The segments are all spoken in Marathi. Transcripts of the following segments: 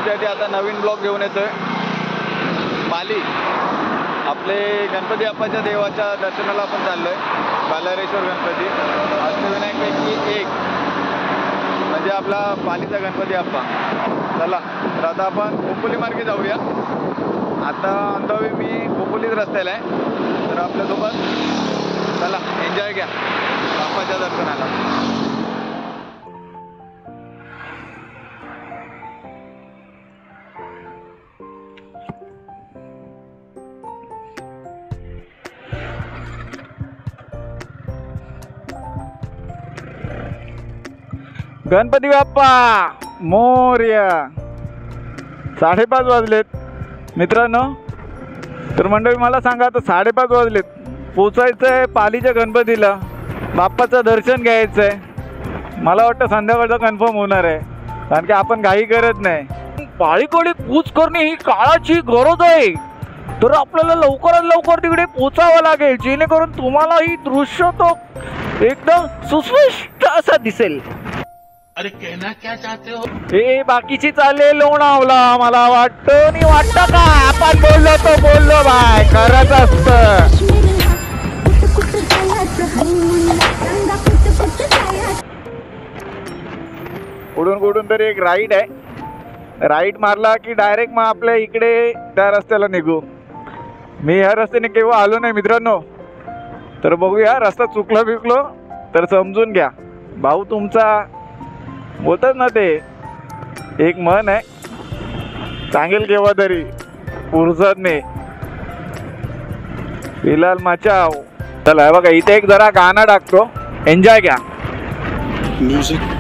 तुमच्यासाठी आता नवीन ब्लॉग घेऊन येतोय। पाली आपले गणपती बाप्पाच्या देवाच्या दर्शनाला आपण चाललोय। बालारेश्वर गणपती अष्टविनायकापैकी एक म्हणजे आपला पालीचा गणपती बाप्पा। चला तर आता आपण खोपोली मार्गे जाऊया। आता अंदावे मी खोपोलीच रस्त्याला आहे, तर आपल्यासोबत चला एन्जॉय घ्या बाप्पाच्या दर्शनाला। गणपती बाप्पा मोरया। 5:30 वाजलेत मित्रांनो। तर मंडळी मला सांगा, आता 5:30 वाजलेत, पोचायचंय पालीच्या गणपतीला, बाप्पाचं दर्शन घ्यायचंय। मला वाटतं संध्याकाळचं कन्फर्म होणार आहे, कारण की आपण घाई करत नाही। पाळीकडे कूच करणे ही काळाची गरज आहे, तर आपल्याला लवकरात लवकर तिकडे पोचावं लागेल, जेणेकरून तुम्हाला ही दृश्य तो एकदम सुस्पष्ट असा दिसेल। अरे कहना क्या चाहते हो? हे बाकीची चालले लोणावला, मला वाटतं नाही वाटतं का आपण बोललो तो बोललो बाय खरंच असतं। कुठून कुठून तरी एक राईड आहे, राईट मारला की डायरेक्ट मग आपल्या इकडे त्या रस्त्याला निघू। मी ह्या रस्त्याने केव्हा आलो नाही मित्रांनो, तर बघूया रस्ता चुकलो बिकलो तर समजून घ्या। भाऊ तुमचा होतच ना, ते एक मन आहे, सांगेल केव्हा तरी फुरसत नाही। फिलहाल मचाव। चला बघा इथे एक जरा गाणं टाकतो, एन्जॉय घ्या। म्युझिक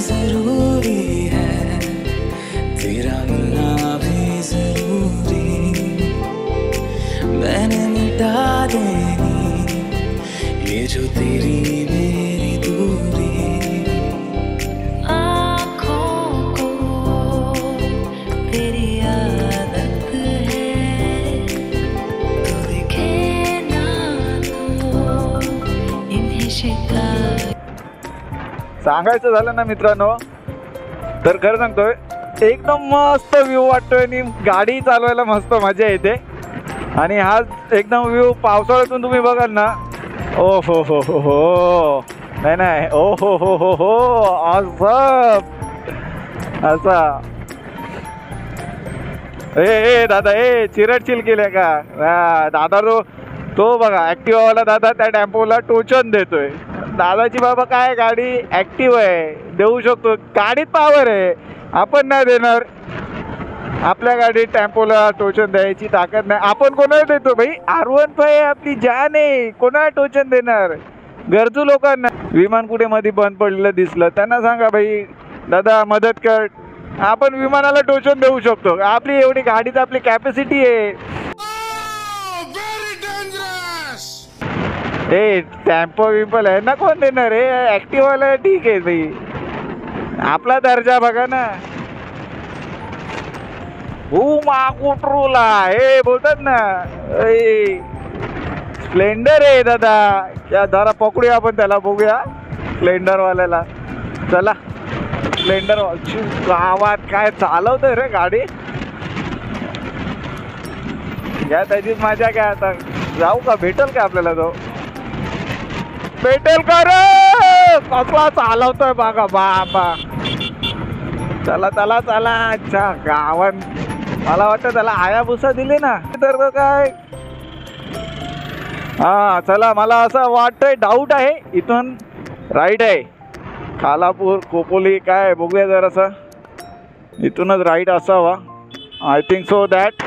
जरूरी है, तेरा मिलना भी जरूरी, मैंने मिटा देनी ये जो तेरी मेरी दूरी। आँखों को तेरी आदत है, तू दिखे ना तो इन्हें शिकायत। सांगायचं झालं ना मित्रांनो, तर खरं सांगतोय एकदम मस्त व्ह्यू वाटतोय आणि गाडी चालवायला मस्त मजा येते। आणि हा एकदम व्ह्यू पावसाळ्यातून तुम्ही बघाल ना, ओ हो नाही नाही ओ हो असं असा। ए दादा ए चिरडचिल केल्या का दादा? तो बघा ॲक्टिवावाला दादा त्या टेम्पोला टोचन देतोय। दादाची बाबा काय गाडी ॲक्टिव्ह आहे, देऊ शकतो, गाडीत पॉवर आहे, आपण नाही देणार। आपल्या गाडीत टेम्पोला टोचन द्यायची ताकद नाही, आपण कोणाला देतो भाई? R15 आपली जान आहे, कोणाला टोचन देणार? गरजू लोकांना। विमान कुठे मध्ये बंद पडलेलं दिसलं त्यांना सांगा भाई दादा मदत कर, आपण विमानाला टोचन देऊ शकतो। आपली एवढी गाडीत आपली कॅपॅसिटी आहे। ए टेम्पो विम्पल आहे ना कोण देणार? हे ॲक्टिवाला ठीक आहे भाई, आपला दर्जा बघा ना। कुट्रूला हे बोलतात ना, स्प्लेंडर आहे दादा, क्या जरा पकडूया आपण त्याला, बघूया स्प्लेंडरवाल्याला। चला स्प्लेंडर गावात काय चालवतोय रे गाडी, घ्या त्याचीच मजा घ्या। आता जाऊ का, भेटेल का आपल्याला? तो भेटेल का रे? कसला चालवतोय बघा बाबा। चला चला चला। अच्छा गावात मला वाटतं त्याला आयाभुसा दिले ना, तर काय हा चला। मला असं वाटतंय, डाऊट आहे, इथून राईट आहे खालापूर खोपोली काय बघूया जरासा, इथूनच राईट असावा आय थिंक सो दॅट।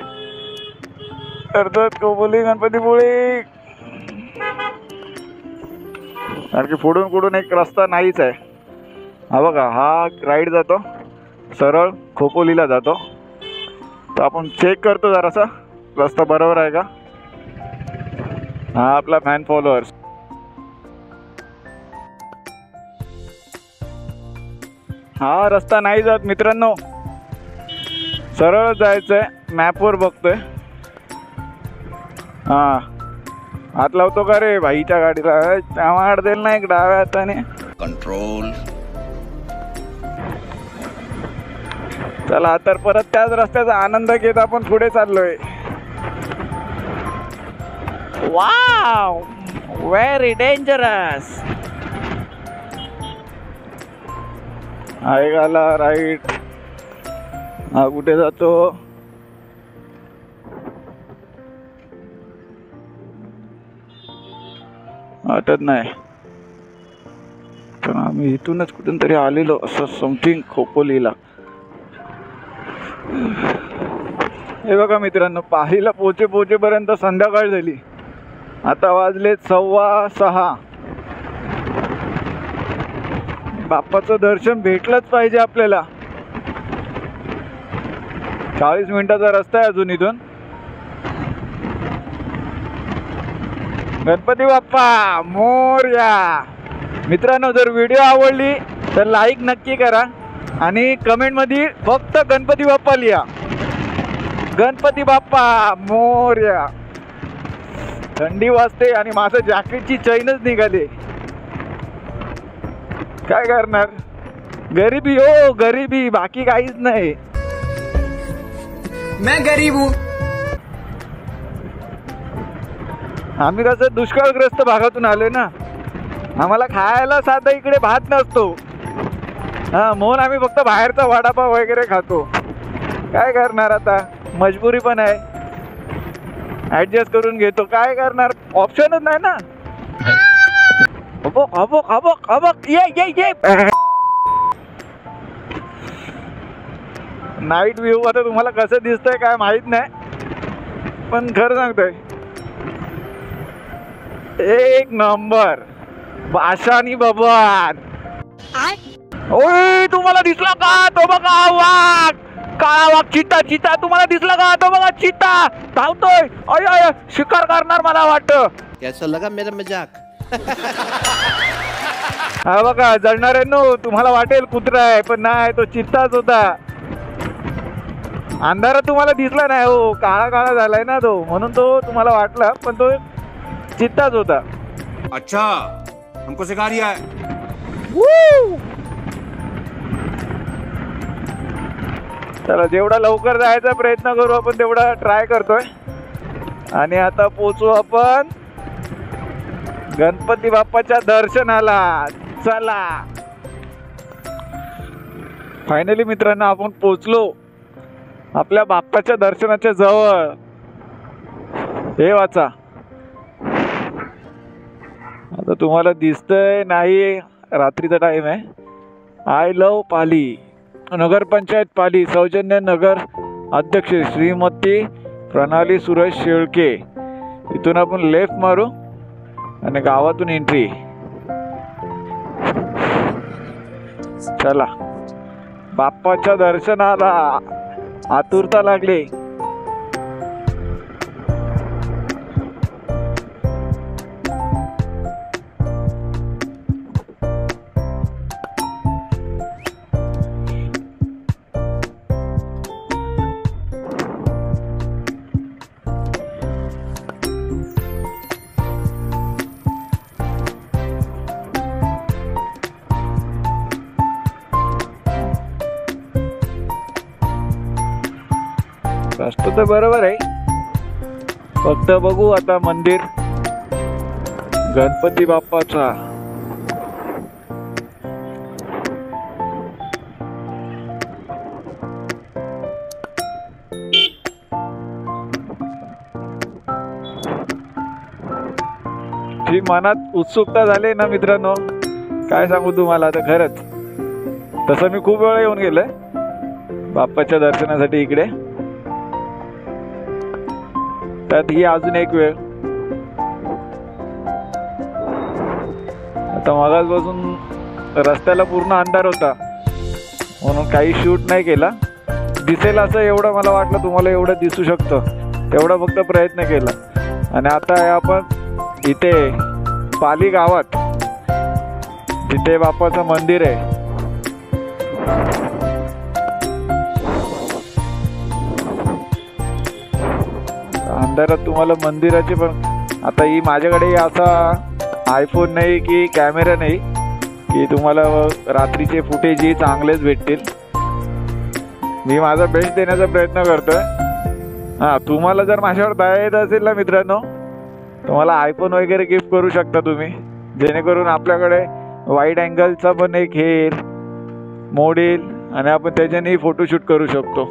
तर खोपोली गणपतीपुळे कारण की फोडून कुठून एक रस्ता नाहीच आहे। हा बघा हा राईट जातो सरळ खोपोलीला जातो, तर आपण चेक करतो जरासा रस्ता बरोबर आहे का। हा आपला फॅन फॉलोअर्स हा रस्ता नाही जात मित्रांनो, सरळ जायचंय. मॅपवर बघतोय. हा हात लावतो का रे भाईच्या गाडीला? त्यामुळे देईल ना एक डाव्या हाताने. कंट्रोल. चला तर परत त्याच रस्त्याचा आनंद घेत आपण पुढे चाललोय. Wow, very dangerous. आहे गाला राईट. हा कुठे जातो? वाटत नाही, पण आम्ही इथूनच कुठून तरी आलेलो असं समथिंग खोपोलीला. हे बघा मित्रांनो, पालीला पोहोचेपर्यंत संध्याकाळ झाली. आता वाजले 6:15. बाप्पाचं दर्शन भेटलंच पाहिजे आपल्याला. 40 मिनिटाचा रस्ता आहे अजून इथून. गणपती बाप्पा मोरया. मित्रांनो, जर व्हिडिओ आवडली तर लाईक नक्की करा आणि कमेंटमध्ये फक्त गणपती बाप्पा लिहा. गणपती बाप्पा मोरया. थंडी वाजते आणि माझं जॅकेटची चैनच निघाली. काय करणार? गरिबी हो गरिबी, बाकी काहीच नाही. मैं गरीब हूँ. आम्ही कसं दुष्काळग्रस्त भागातून आलोय ना, आम्हाला खायला साधा इकडे भात नसतो. हा म्हणून आम्ही फक्त बाहेरचा वडापाव वगैरे खातो. काय करणार आता, मजबुरी पण आहे, ऍडजस्ट करून घेतो. काय करणार, ऑप्शनच नाही ना. अबक अबक अबक अबक ये ये ये. नाईट व्ह्यू आता तुम्हाला कसं दिसतंय काय माहित नाही, पण खरं सांगतोय एक नंबर. भाषानी बबन. ओय तुम्हाला दिसला का? तो बघा वाघ, काळा वाघ, चिता चिता. तुम्हाला दिसला का? तो बघा चिता धावतोय. अय अय, शिकार करणार मला वाटतं. कैसा लगा मेरा मजाक? हा बघा जळणाऱ्यांनो, तुम्हाला वाटेल कुत्रा आहे, पण नाही, तो चित्ताच होता. अंधारात तुम्हाला दिसला नाही हो, काळा काळा झालाय ना तो, म्हणून तो तुम्हाला वाटला, पण तो चित्ताच होता. अच्छा, हमको सिखा रिया है. चला जेवढा लवकर जायचा प्रयत्न करू आपण, तेवढा ट्राय करतोय. आणि आता पोचू आपण गणपती बाप्पाच्या दर्शनाला. चला फायनली मित्रांनो आपण पोचलो आपल्या बाप्पाच्या दर्शनाच्या जवळ. हे वाचा, आता तुम्हाला दिसतंय नाही, रात्रीचा टाइम आहे. आय लव पाली, नगरपंचायत पाली, सौजन्य नगर अध्यक्ष श्रीमती प्रणाली सुरेश शेळके. इथून आपण लेफ्ट मारू आणि गावातून एंट्री. चला बाप्पाच्या दर्शनाला आतुरता लागली. रस्ता तर बरोबर आहे, फक्त बघू आता मंदिर गणपती बाप्पाचा. जी मनात उत्सुकता झाली ना मित्रांनो, काय सांगू तुम्हाला आता. खरंच तसं मी खूप वेळा येऊन गेलोय बाप्पाच्या दर्शनासाठी इकडे, त्यात ही अजून एक वेळ. आता मगाचपासून रस्त्याला पूर्ण अंधार होता म्हणून काही शूट नाही केला. दिसेल असं एवढं मला वाटलं, तुम्हाला एवढं दिसू शकतं तेवढा फक्त प्रयत्न केला. आणि आता आपण इथे पाली गावात, जिथे बाप्पाचं मंदिर आहे. अंधारात तुम्हाला मंदिराचे पण, आता ही माझ्याकडे असा आयफोन नाही की कॅमेरा नाही की तुम्हाला रात्रीचे फुटेजही चांगलेच भेटतील. मी माझा बेस्ट देण्याचा प्रयत्न करतोय. हां, तुम्हाला जर माझ्यावर दया येत असेल ना मित्रांनो, तुम्हाला आयफोन वगैरे गिफ्ट करू शकता तुम्ही, जेणेकरून आपल्याकडे वाईड अँगलचा पण एक हे मोड येईल आणि आपण त्याच्यानेही फोटोशूट करू शकतो.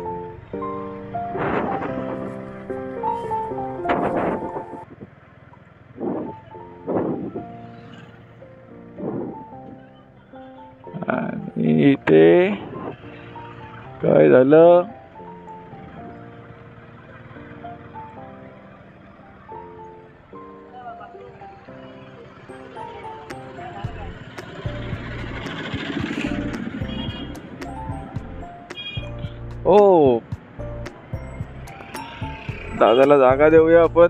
आणि इथे काय झालं, ओ दादाला जागा देऊया आपण.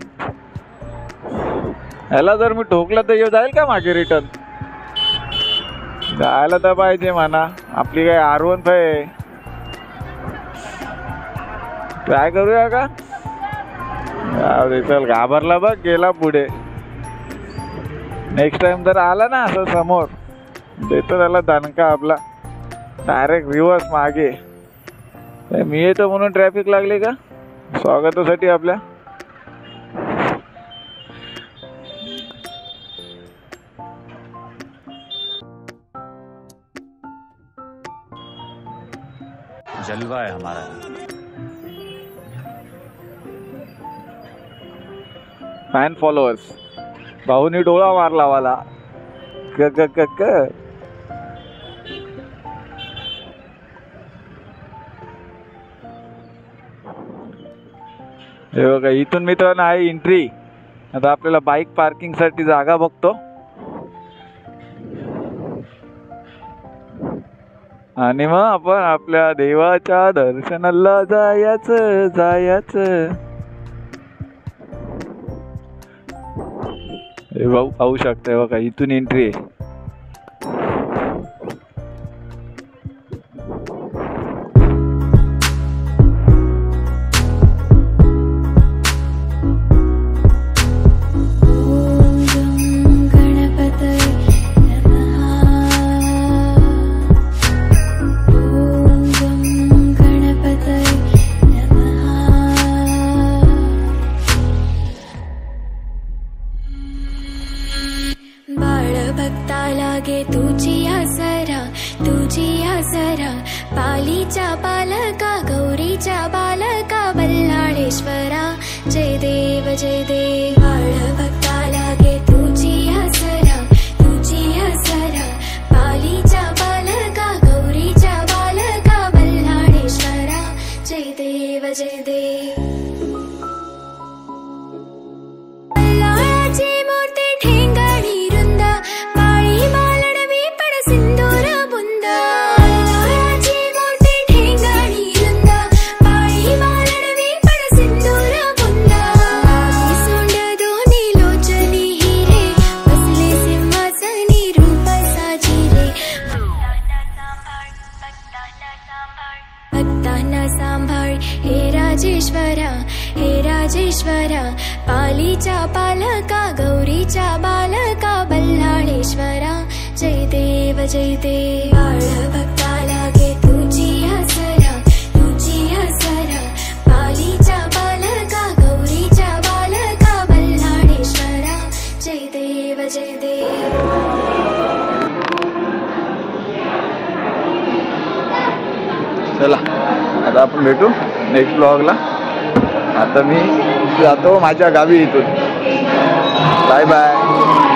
ह्याला जर मी ठोकला तर येऊ जाईल का मागे रिटर्न? जायला तर पाहिजे म्हणा. आपली काय R15 आहे, ट्राय करूया का? चल, घाबरला बघ, गेला पुढे. नेक्स्ट टाइम जर आला ना असं समोर, देतो त्याला दणका आपला डायरेक्ट रिव्हर्स मागे. मी येतो म्हणून ट्रॅफिक लागली का स्वागतासाठी आपल्या? जलवा है हमारा. फॅन फॉलोअर्स, भाऊनी डोळा मारला मला. क क क क हे बघा, इथून मित्रांनो आहे एंट्री. आता आपल्याला बाईक पार्किंग साठी जागा बघतो. आणि मग आपण आपल्या देवाच्या दर्शनाला जायचं जायचं. हे भाऊ पाहू शकताय बघा, इथून एंट्री आहे. भक्ता लागे तुझी आसरा पालीच्या बालका गौरीच्या बालका बल्लाळेश्वरा. जय देव बाळ भक्ता लागे तुझी आसरा पालीच्या बालका गौरीच्या बालका बल्लाळेश्वरा. जय देव हे राजेश्वरा पालीच्या पालका गौरीच्या बालका बल्लाळेश्वरा. जय देव बाळ भक्ता लागे तुझी आसरा पालीच्या बालका गौरीच्या बालका बल्लाळेश्वरा. जय देव चला, आता आपण भेटू नेक्स्ट ब्लॉगला. आता मी जातो माझ्या गावी इथून. Bye bye.